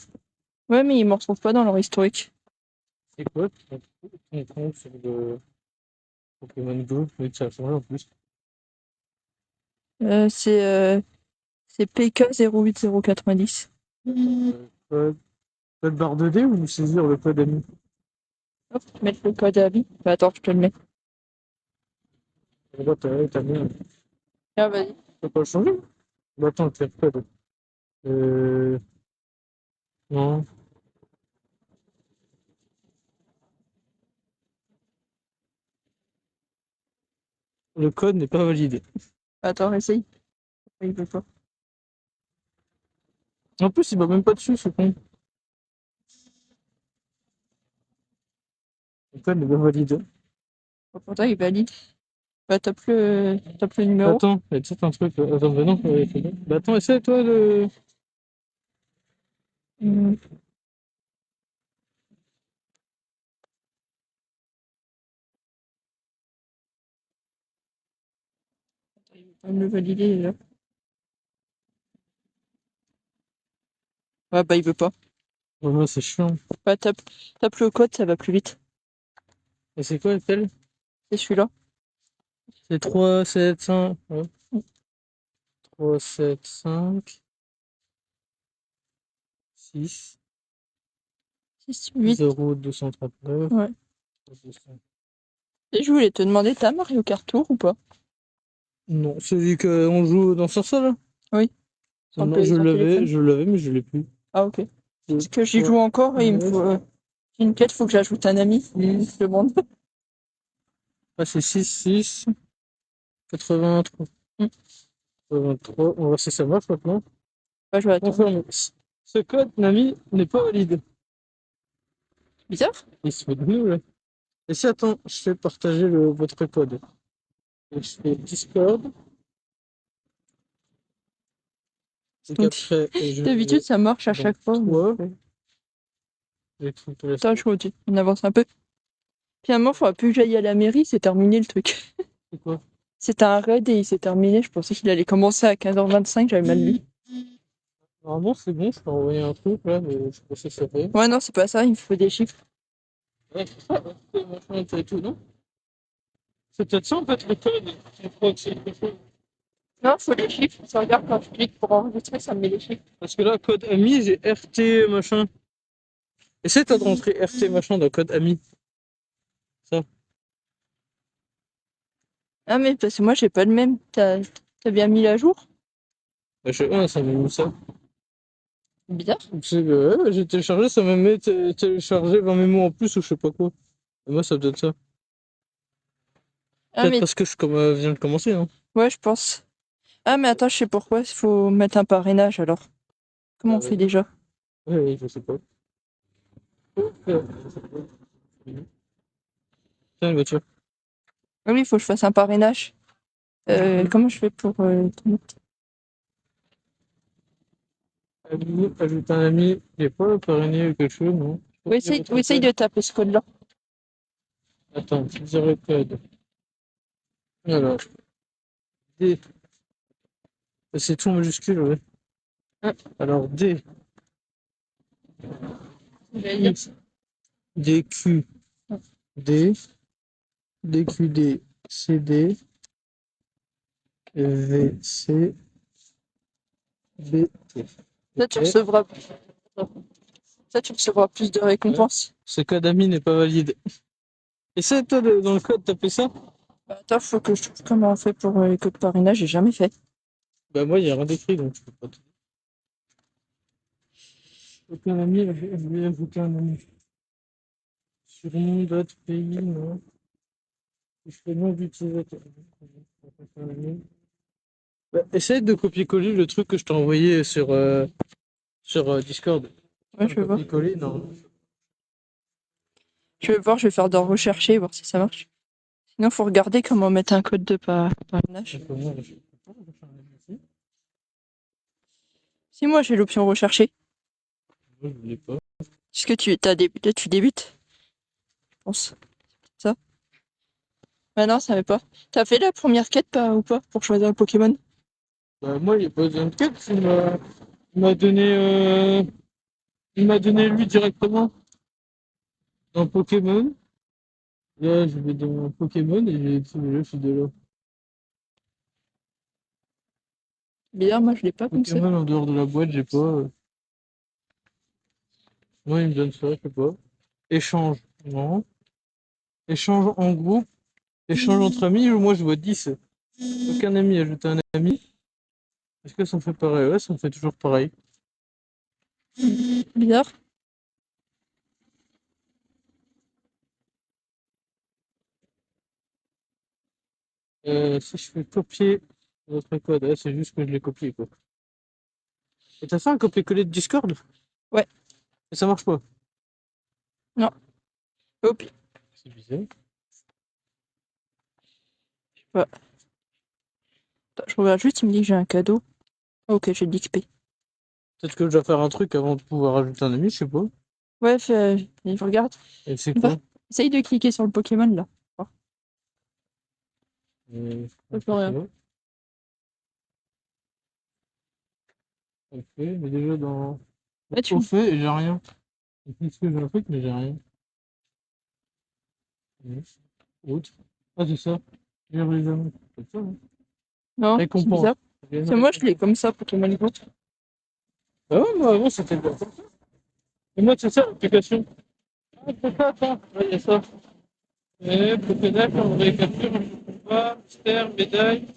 Ouais, mais ils me retrouvent pas dans leur historique. C'est quoi ton compte sur le Pokémon Go? Oui, ça a changé en plus. C'est PK08090. Code barre de D ou saisir le code ami? Hop, mettre le code à vie. Bah, attends, je te le mets. Là, t'as mis. Ah, vas-y. T'as pas changé? Bah, attends, t'as le code. Non. Le code n'est pas validé. Attends, essaye. Il veut pas. En plus, il va même pas dessus, ce con. Le code n'est pas validé. Pourtant, il valide. Bah, tape le numéro. Attends, il y a peut-être un truc. Attends, bah non, c'est bon. Bah attends, essaie toi le. Hmm. Il veut pas me le valider déjà. Ouais, bah, il veut pas. Oh, moi, c'est chiant. Bah, tape le code, ça va plus vite. Et c'est quoi, tel? C'est celui-là. C'est 3, 7, 5. Ouais. 3, 7, 5. 6. 6, 8. 0, 239. Ouais. Et je voulais te demander, t'as Mario Kart Tour ou pas? Non, celui qu'on joue dans ce là? Oui. Non, je l'avais, mais je l'ai plus. Ah, ok. Parce que j'y joue encore et il me faut. J'ai une quête, faut que j'ajoute un ami. Il me demande. Ah, c'est 6, 6. 83. 83. On va voir si ça marche maintenant. Bah, je vais attendre. Confirme. Ce code, Nami, n'est pas valide. Bizarre. Il se fout de nous, là. Et si, attends, je fais partager votre code. Donc, je fais Discord. Et qu'après, D'habitude, ça marche à chaque fois. Ouais. Attends, je continue. On avance un peu. Finalement, il faudra plus que j'aille à la mairie, c'est terminé le truc. C'est quoi? C'était un raid et il s'est terminé. Je pensais qu'il allait commencer à 15h25, j'avais mal lu. Normalement, c'est bon, je t'ai envoyé un truc là, mais je sais pas si ça fait. Ouais, non, c'est pas ça, il me faut des chiffres. Ouais, c'est ça, machin et tout, non? C'est peut-être ça en fait le code. Je crois que c'est quelque chose. Non, il faut des chiffres. Ça regarde quand je clique pour enregistrer, ça me met les chiffres. Parce que là, code ami, j'ai RT machin. Essaie toi de rentrer RT machin dans code ami. Ça. Ah, mais parce que moi, j'ai pas le même. T'as bien mis à jour? Bah, je sais pas, ça m'a mis ça. Bizarre. C'est que ouais, j'ai téléchargé, ça m'a mis téléchargé 20 mémos en plus ou je sais pas quoi. Et moi, ça doit être ça. Ah, Peut-être mais parce que je viens de commencer, hein. ouais, je pense. Ah, mais attends, je sais pourquoi. Il faut mettre un parrainage alors. Comment on fait déjà? Ouais, je sais pas. Tiens, une voiture. Ah oui, il faut que je fasse un parrainage. Comment je fais pour te mettre? Ajouter un ami, il n'est pas parrainé ou quelque chose, non? Ou essaye de taper ce code-là. Attends, dire le code. Alors, D. C'est tout en majuscule, ouais. Alors, D. DQ. D. DQD. CD. VC. BT. Ça, tu recevras plus de récompenses. Ce code ami n'est pas valide. Essaie toi dans le code taper ça. Bah, attends, faut que je trouve comment on fait pour les codes parrainage, j'ai jamais fait. Bah moi il n'y a rien d'écrit donc je peux pas te... Aucun ami, je vais ajouter un ami. Surnom, date, pays, non. Je fais nom d'utilisateur. Bah, essaye de copier-coller le truc que je t'ai envoyé sur Discord. Ouais, je vais voir. Copier-coller, non. Je vais voir, je vais faire de rechercher, voir si ça marche. Sinon, faut regarder comment mettre un code de parrainage. Si moi j'ai l'option rechercher. Je l'ai pas. Est-ce que tu débutes? Je pense. Ça? Bah non, ça va pas. T'as fait la première quête ou pas pour choisir un Pokémon? Bah moi il n'y a pas besoin de quête, Il m'a donné, lui directement un Pokémon. Là, je vais dans mon Pokémon et j'ai trouvé le fil de là. Bizarre, moi je l'ai pas comme ça. Pokémon en dehors de la boîte, j'ai pas. Moi, il me donne ça, je sais pas. Échange, non. Échange en groupe. Échange entre amis, moi je vois 10. Aucun ami ajoute un ami. Est-ce que ça me fait pareil? Ouais, ça me fait toujours pareil. Bizarre. Si je fais copier votre code, ouais, c'est juste que je l'ai copié, quoi. Et t'as fait un copier-coller de Discord? Ouais. Et ça marche pas? Hop. C'est bizarre. Attends, je regarde juste, il me dit que j'ai un cadeau. Ok, j'ai de l'XP. Peut-être que je dois faire un truc avant de pouvoir ajouter un ami, je sais pas. Ouais, je regarde. Et c'est quoi? Essaye de cliquer sur le Pokémon là. Ça fait rien. Ok, mais déjà dans. Ouais, tu- Au fait, j'ai rien. Est-ce que j'ai un truc, mais j'ai rien. Autre. Ah, c'est ça. J'ai les amis. C'est ça, hein. Non, c'est Récompense. bizarre. C'est moi, je l'ai comme ça, Pokémon Go. Ah ouais, moi avant c'était bien comme ça. Et moi, c'est ça l'application. Ah, c'est ça, attends. Ouais, il y a ça. Et Pokédex, on récapture, combat, mystère, médaille.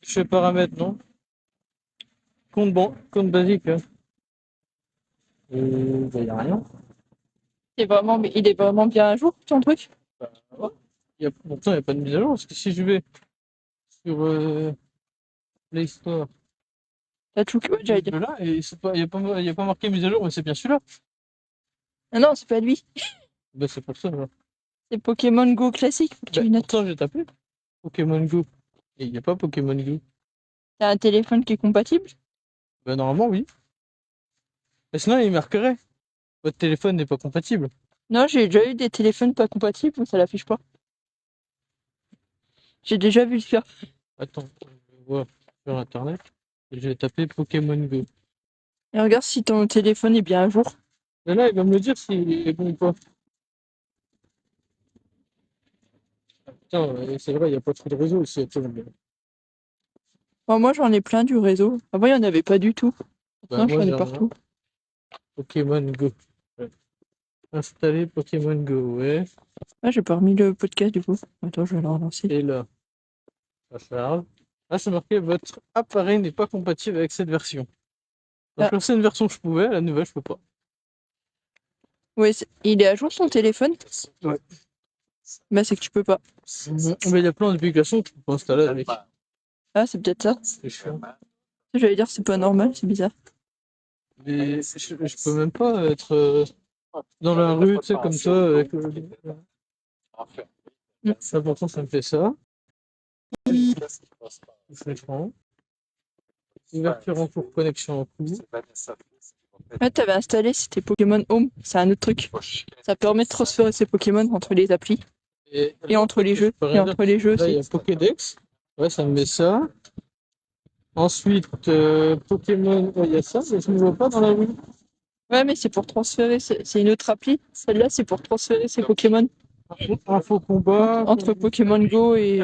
Je fais paramètres, non? Compte basique. Hein. Bah, y a rien. Il est vraiment bien à jour, ton truc? Pourtant, il n'y a pas de mise à jour. Parce que si je vais sur Play Store, T'as tout ouais, j'allais dire. là, et il n'y a pas marqué mise à jour, mais c'est bien celui-là. Ah non, c'est pas lui. Bah, c'est pour ça. Là. C'est Pokémon Go classique, faut que tu notes. Pourtant, j'ai tapé Pokémon Go. Et il n'y a pas Pokémon Go. T'as un téléphone qui est compatible? Bah, normalement, oui. Mais sinon, il marquerait. Votre téléphone n'est pas compatible. Non, j'ai déjà eu des téléphones pas compatibles, ça l'affiche pas. J'ai déjà vu le faire. Attends, je vois sur internet. Je vais taper Pokémon Go. Et regarde si ton téléphone est bien à jour. Et là, il va me le dire s'il est bon ou pas. Putain, c'est vrai, il n'y a pas trop de réseau ici. Attends, Bon, moi, j'en ai plein du réseau. Avant, il n'y en avait pas du tout. bah, Maintenant, moi, j'en ai j'ai partout. Pokémon Go. Ouais. Installer Pokémon Go, ouais. Ah, j'ai pas remis le podcast du coup. Attends, je vais le relancer. Et là, ça charge. Là, c'est marqué votre appareil n'est pas compatible avec cette version. Donc, Ah. l'ancienne version, je pouvais, la nouvelle, je peux pas. Ouais, il est à jour ton téléphone? Ouais. Bah, c'est que tu peux pas. Mais il y a plein d'applications que tu peux installer avec. Ah, c'est peut-être ça. C'est chiant. J'allais dire, c'est pas normal, c'est bizarre. Mais je peux même pas être dans la rue, tu sais, comme ça, avec ça, pourtant, ça me fait ça. Écran. Ouverture en cours, connexion en cours. Ouais, t'avais installé, c'était Pokémon Home, c'est un autre truc. Ça permet de transférer ses Pokémon entre les applis et entre les jeux. Et entre les jeux Là, il y aussi. a Pokédex. Ouais, ça me met ça. Ensuite, Pokémon, il y a ça, mais je ne vois pas dans la rue. Ouais, mais c'est pour transférer, c'est une autre appli. Celle-là, c'est pour transférer ses Pokémon Info combat. entre Pokémon Go et.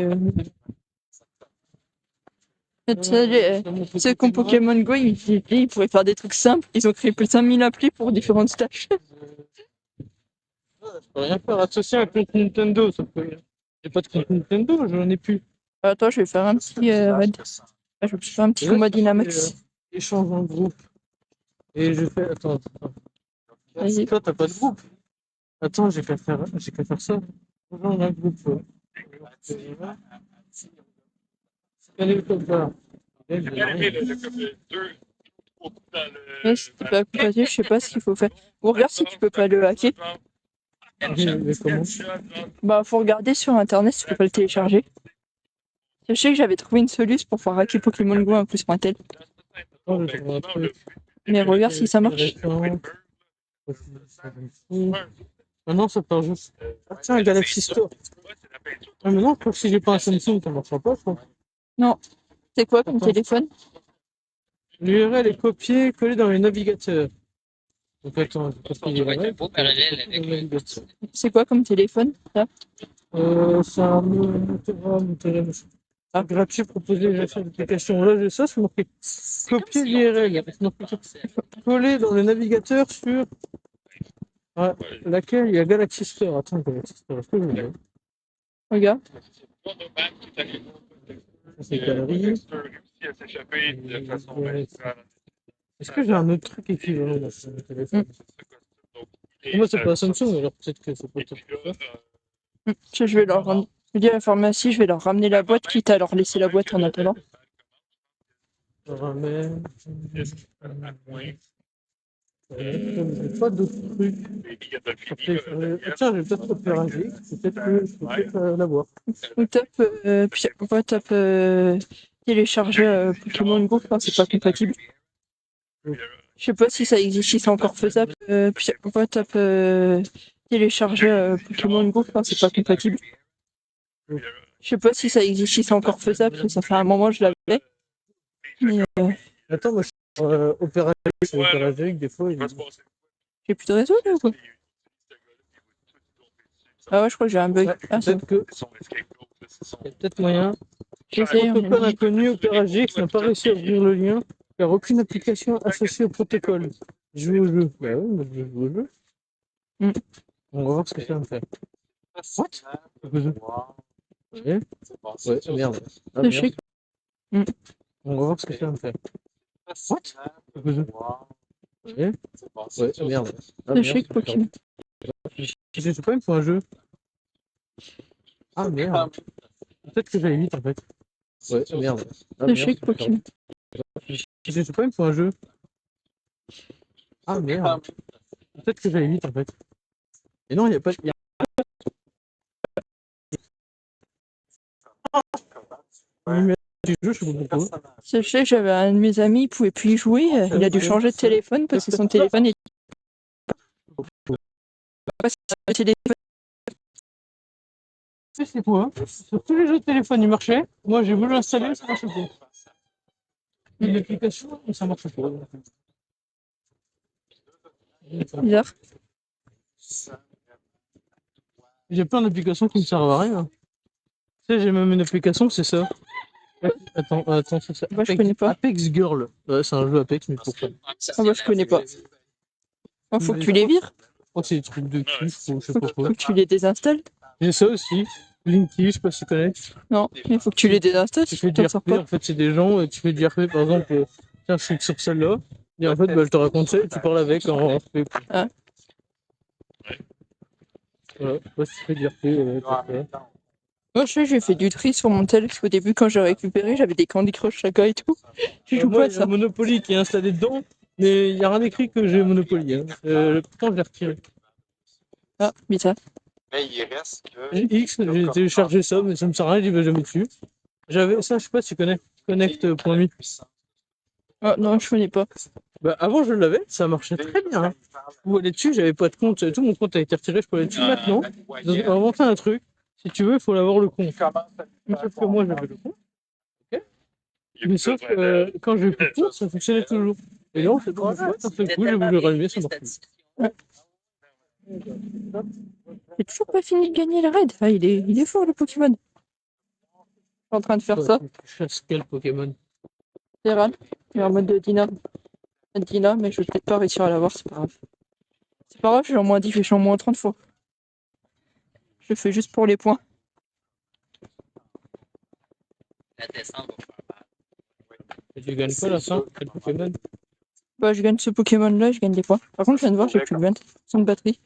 Ceux qui ont Pokémon Go, ils pourraient faire des trucs simples. Ils ont créé plus de 5000 applis pour différentes tâches. Je peux rien faire associé à un compte Nintendo. J'ai pas de compte Nintendo, j'en ai plus. Attends, je vais faire un petit raid. Je vais faire un petit combat Dynamax. Échange en groupe. Et je fais. Attends. Vas-y. Toi, t'as pas de groupe. Attends, j'ai qu'à faire ça. Rejoindre un groupe. Quel est le code là? Ouais, si t'es pas compatible, je sais pas ce qu'il faut faire. Ou regarde si tu peux pas le hacker. Mais comment? Bah, faut regarder sur internet si tu peux pas le télécharger. Je sais que j'avais trouvé une solution pour pouvoir hacker Pokémon Go un plus point tel. Oh, je trouve un truc. Mais regarde si ça marche. Ah non, ça part juste. Ah tiens, Galaxy Store. Ah mais non, si j'ai pas un Samsung, ça marchera pas, je crois. Non. C'est quoi comme Attends. téléphone? L'URL est copiée, collée dans les navigateurs. Donc attends, je copie Ça va être un l'URL. beau parallèle avec le. Navigateur. C'est quoi comme téléphone, là? C'est un Motorola. Ah, gratuit proposé l'achat d'application. Là, j'ai ça, c'est marqué copier l'URL. C'est marqué coller dans le navigateur sur laquelle il y a Galaxy Store. Attends, Galaxy Store, est-ce que je l'ai? Regarde. Ça, c'est galerie. Est-ce que j'ai un autre truc équivalent dans ce téléphone? Moi, c'est pas Samsung, alors peut-être que c'est pas top. Je vais leur ramener. Je dis à la pharmacie, je vais leur ramener la boîte, quitte à leur laisser la boîte en attendant. Je ramène. J'ai pas d'autres trucs. Tiens, j'ai peut-être Opera GX, peut-être que je peux peut-être l'avoir. Ou tape télécharger Pokémon Go, enfin, c'est pas compatible. Je sais pas si ça existe, si c'est encore faisable. Tape télécharger Pokémon Go, enfin, c'est pas compatible. Je sais pas si ça existe, si c'est encore faisable, parce que ça fait un moment que je l'avais. Mais Attends, moi je suis Opera GX, Opera GX, des fois. j'ai plus de réseau là ou quoi? Ah ouais, je crois que j'ai un bug. Ouais, Ah, c'est peut-être que. Il y a peut-être moyen. j'essaie. Protocole inconnu, Opera GX n'a pas réussi à ouvrir le lien car aucune application associée au protocole. Joue au jeu. Bah oui, moi je joue au jeu. On va voir ce que ça va me faire. What? Ouais, merde. Ah, C'est chic. On va voir ce que ça va me faire. What? Ouais, merde. Ah, C'est chic Pokémon. Je sais pas, il me faut un jeu. Ah merde. Peut-être que j'allais vite en fait. Ouais, merde. C'est chic Pokémon. Je sais pas, il me faut un jeu. Ah merde. Peut-être que j'allais vite en fait. Et non, il n'y a pas. Du jeu, je sais pas pourquoi. Sachez que j'avais un de mes amis, il pouvait plus y jouer, il a dû changer de téléphone parce que son téléphone est. Le téléphone. C'est quoi? Sur tous les jeux de téléphone, il marchait. Moi, j'ai voulu l'installer, ça marche pas. Une application, ça marche pas. Bizarre. J'ai plein d'applications qui ne servent à rien. Tu sais, j'ai même une application, c'est ça. Attends, c'est ça. Moi, je connais pas. Apex Girl. Ouais, c'est un jeu Apex, mais pourquoi? Ah bah je connais pas. Oh, faut que tu les vires. Je crois que c'est des trucs de cul, je sais pas quoi. Faut que tu les désinstalles. J'ai ça aussi. Linky, je sais pas si tu connais. Non, mais faut que tu les désinstalles. Tu Si fais tu du t'en sors RP, pas. en fait, c'est des gens, tu fais du RP, par exemple, tiens, je suis sur celle-là, et en fait, bah, je te raconte ça, et tu parles avec en RP. Ah. Voilà, ouais, si tu fais du RP, Moi, je sais, j'ai fait du tri sur mon tel, parce qu'au début, quand j'ai récupéré, j'avais des Candy Crush chacun et tout. Je joue moi, pas à il y a ça. Monopoly qui est installé dedans, mais il n'y a rien écrit que j'ai Monopoly. Hein. Pourtant, je l'ai retiré. Ah, bizarre. Mais il reste que. J'ai X, j'ai téléchargé ça, mais ça me sert à rien, j'y vais jamais dessus. J'avais ça, je sais pas si tu connais, Connect.me. Ah non, je connais pas. Bah, avant, je l'avais, ça marchait très bien. Hein. Je pouvais aller dessus, j'avais pas de compte, tout mon compte a été retiré, je peux aller dessus maintenant. Ils ont inventé un truc, si tu veux, il faut l'avoir le compte. Sauf que moi, j'avais le compte. Ok. Mais sauf que quand j'ai eu plus de compte, ça fonctionnait toujours. Et là, on fait pas d'un seul coup, j'ai voulu rallumer, ça marche plus. J'ai toujours pas fini de gagner la raid. Ah, il est fort le Pokémon. Je suis en train de faire ça. Je chasse quel Pokémon? Terran. Il est en mode de Dina, mais je vais peut-être pas réussir à l'avoir, c'est pas grave. C'est pas grave, j'ai en moins 10, j'ai en moins 30 fois. Je le fais juste pour les points. La descente va faire mal. Et tu gagnes quoi la fin? Quel Pokémon? Bah, je gagne ce Pokémon-là, je gagne des points. Par contre, je viens de voir, j'ai plus de vente. Sans de batterie.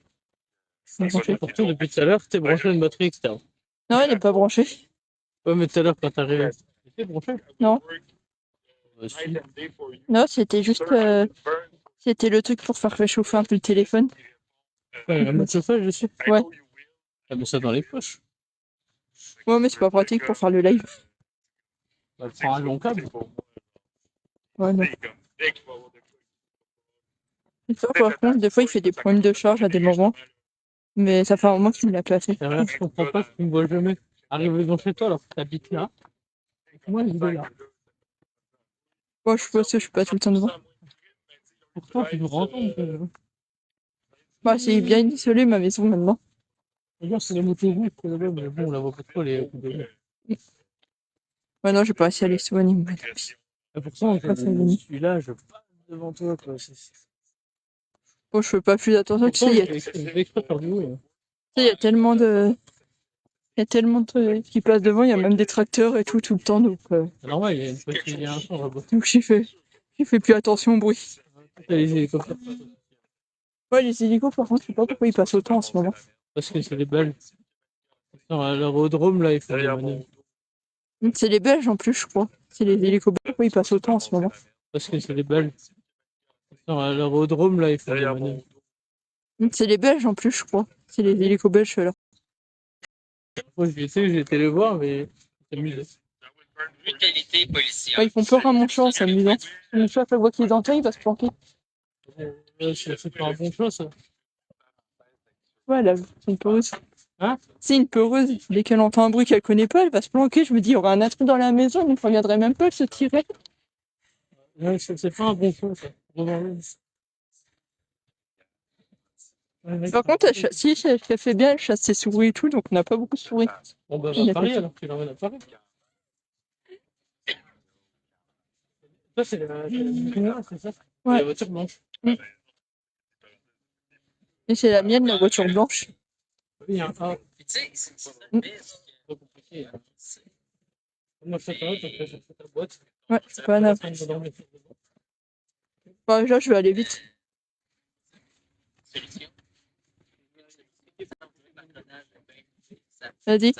Pourtant, depuis tout à l'heure, t'es branché à une batterie externe. Non, elle n'est pas branchée. Ouais, mais tout à l'heure, quand t'arrives, t'es branché? Non. Si. Non, c'était juste. C'était le truc pour faire réchauffer un peu le téléphone. Ouais, un mode chauffage dessus? Ouais. Ah, mais ça dans les poches. Ouais, mais c'est pas pratique pour faire le live. Bah, prends un long câble. Ouais, non. Et ça, par contre, des fois, il fait des problèmes de charge à des moments. Mais ça fait un moment qu'il me l'a placé. C'est vrai, je comprends pas, tu me vois jamais arriver devant chez toi alors que t'habites là. Et que moi, je vais là. Moi, je pense que je suis pas tout le temps devant. Pourtant, tu nous rencontres. Bah, c'est bien isolé ma maison maintenant. Regarde, c'est la moto-route, quoi, là-bas, mais bon, on la voit pas trop, les coups de vent. Ouais, non, j'ai pas réussi à les soigner. Mais tant pis. Et pourtant, Ah, ça va. celui-là, je passe devant toi, quoi. Bon, je fais pas plus attention. Tu sais, il y a, je fais exprès de faire du bruit. Hein. tu sais, il y a tellement de. Il y a tellement de trucs qui passent devant, il y a même des tracteurs et tout le temps. Donc, C'est normal, il y a une fois qu'il y a un champ là-bas. donc j'ai fait plus attention au bruit. T'as les hélicoptères. Ouais, les hélicos, par contre, je sais pas pourquoi ils passent autant en ce moment. Parce que c'est des balles. À l'aérodrome, là, ils font des manœuvres. C'est les Belges en plus, je crois. C'est les hélicos. Pourquoi ils passent autant en ce moment? Parce que c'est des balles. À l'aérodrome, là, ils font des manœuvres. C'est les Belges en plus, je crois. C'est les hélicos belges, là. Moi, j'ai été les voir, mais c'est amusé. Brutalité policière. Ouais, ils font peur à mon chat, c'est amusant. Mon chat, je vois qu'il est dans le tas, il va se planquer. C'est pas un bon choix, ça. Ouais, là, c'est une peureuse. Hein? C'est une peureuse. Dès qu'elle entend un bruit qu'elle connaît pas, elle va se planquer. Je me dis, il y aura un intrus dans la maison, il ne reviendrait même pas, elle se tirer. Ouais, c'est pas un bon choix, ça. Par contre, si, elle fait bien, elle chasse ses souris et tout, donc on n'a pas beaucoup de souris. Bon, bah, Il à a Paris, fait- alors tu l'emmènes à Paris. Ça, c'est la c'est ça? Ouais. La voiture blanche. Et c'est la mienne, la voiture blanche. Oui, il y a un A. Tu sais, c'est Mm. C'est pas compliqué. Hein. Moi, je fais pas, t'as fait ta boîte. Ouais, c'est pas grave. On va dormir. Bon, déjà, je vais aller vite. Vas-y.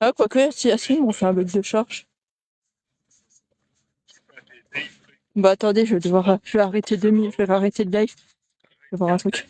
Ah, quoique, si Yacine, on fait un bug de charge. Bah, attendez, je vais arrêter 2 minutes, je vais arrêter le live. Je vais voir un truc.